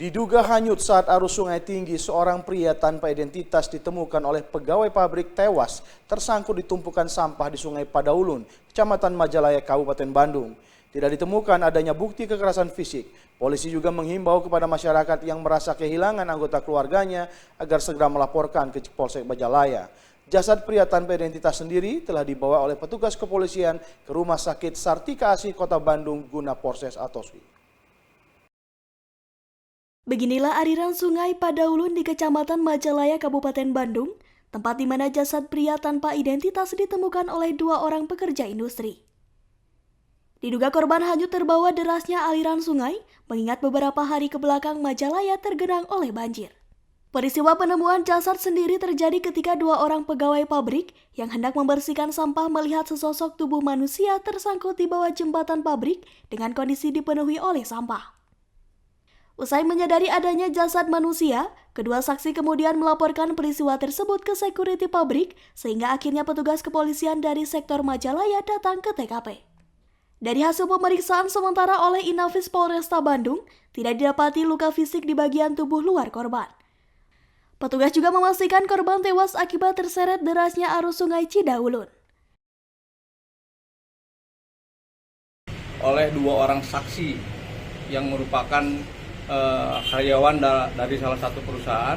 Diduga hanyut saat arus sungai tinggi, seorang pria tanpa identitas ditemukan oleh pegawai pabrik tewas tersangkut di tumpukan sampah di Sungai Padaulun, Kecamatan Majalaya, Kabupaten Bandung. Tidak ditemukan adanya bukti kekerasan fisik. Polisi juga menghimbau kepada masyarakat yang merasa kehilangan anggota keluarganya agar segera melaporkan ke Polsek Majalaya. Jasad pria tanpa identitas sendiri telah dibawa oleh petugas kepolisian ke Rumah Sakit Sartika Asih Kota Bandung guna proses otopsi. Beginilah aliran sungai Padaulun di Kecamatan Majalaya, Kabupaten Bandung, tempat di mana jasad pria tanpa identitas ditemukan oleh dua orang pekerja industri. Diduga korban hanyut terbawa derasnya aliran sungai, mengingat beberapa hari ke belakang Majalaya tergenang oleh banjir. Peristiwa penemuan jasad sendiri terjadi ketika dua orang pegawai pabrik yang hendak membersihkan sampah melihat sesosok tubuh manusia tersangkut di bawah jembatan pabrik dengan kondisi dipenuhi oleh sampah. Usai menyadari adanya jasad manusia, kedua saksi kemudian melaporkan peristiwa tersebut ke security pabrik sehingga akhirnya petugas kepolisian dari sektor Majalaya datang ke TKP. Dari hasil pemeriksaan sementara oleh Inafis Polresta Bandung, tidak didapati luka fisik di bagian tubuh luar korban. Petugas juga memastikan korban tewas akibat terseret derasnya arus sungai Cidaulun. Oleh dua orang saksi yang merupakan karyawan dari salah satu perusahaan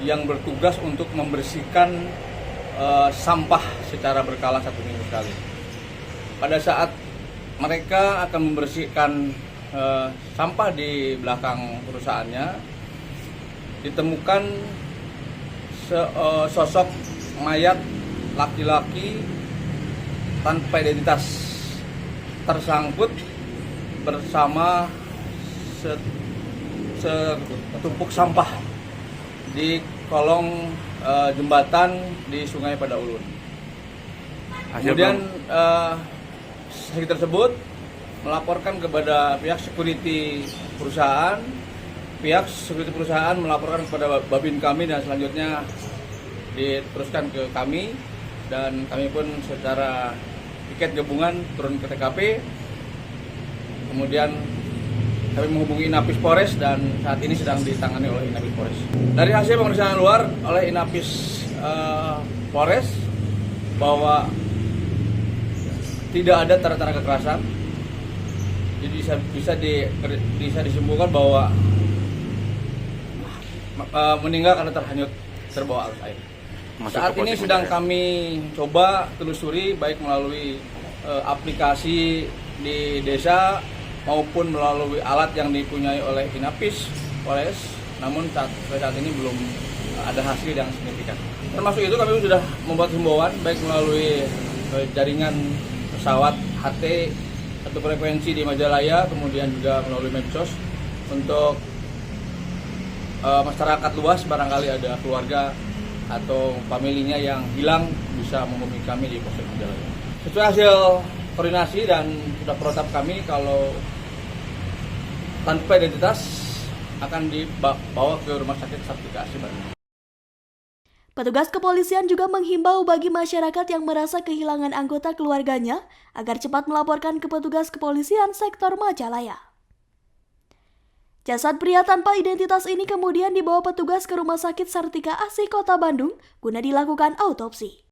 yang bertugas untuk membersihkan sampah secara berkala 1 minggu sekali. Pada saat mereka akan membersihkan sampah di belakang perusahaannya, ditemukan sosok mayat laki-laki tanpa identitas tersangkut bersama setumpuk sampah di kolong jembatan di Sungai Padaulun. Kemudian saksi tersebut melaporkan kepada pihak security perusahaan. Pihak security perusahaan melaporkan kepada Babin kami dan selanjutnya diteruskan ke kami, dan kami pun secara piket gabungan turun ke TKP. Kemudian kami menghubungi Inafis Polres dan saat ini sedang ditangani oleh Inafis Polres. Dari hasil pemeriksaan luar oleh Inafis Polres bahwa tidak ada tanda-tanda kekerasan, jadi bisa disimpulkan bahwa meninggal karena terbawa arus air. Saat ini sedang kami coba telusuri baik melalui aplikasi di desa maupun melalui alat yang dipunyai oleh Inafis Polres, namun sampai saat ini belum ada hasil yang signifikan. Termasuk itu kami sudah membuat himbauan baik melalui jaringan pesawat HT atau frekuensi di Majalaya, kemudian juga melalui medsos untuk masyarakat luas barangkali ada keluarga atau familinya yang hilang bisa menghubungi kami di Polsek Majalaya. Sesuai hasil koordinasi dan sudah protap kami, kalau tanpa identitas akan dibawa ke Rumah Sakit Sartika Asih Bandung. Petugas kepolisian juga menghimbau bagi masyarakat yang merasa kehilangan anggota keluarganya agar cepat melaporkan ke petugas kepolisian sektor Majalaya. Jasad pria tanpa identitas ini kemudian dibawa petugas ke Rumah Sakit Sartika Asih Kota Bandung guna dilakukan autopsi.